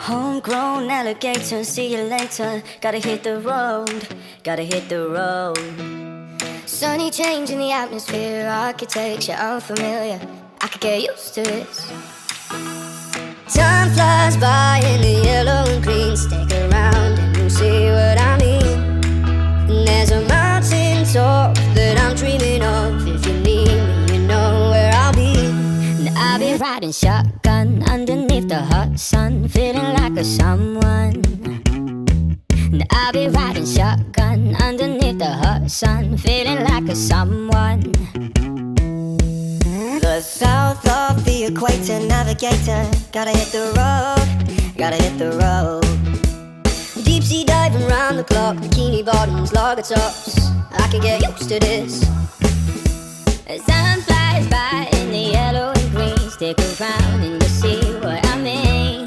Homegrown alligator, see you later. Gotta hit the road, gotta hit the road. Sunny change in the atmosphere, architecture unfamiliar. I could get used to this. Time flies by in the yellow and green. Stick around and you'll see what I mean. And there's a mountain top that I'm dreaming of. If you need me, you know where I'll be. And I'll be riding shotgun underneath the hot sun, feeling like a someone. And I'll be riding shotgun underneath the hot sun, feeling like a someone. The south of the equator, navigator. Gotta hit the road, gotta hit the road. Deep sea diving round the clock, bikini bottoms, lager tops. I can get used to this. As time flies by in the yellow and green. Stick around and you'll see what I mean.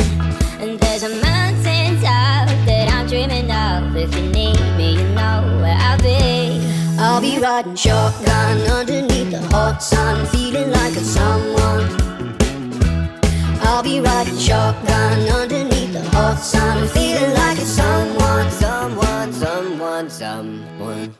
And there's a mountain top that I'm dreaming of. If you need me, you know where I'll be. I'll be riding shotgun underneath the hot sun, feeling like a someone. I'll be riding shotgun underneath the hot sun, feeling like a someone, someone, someone, someone.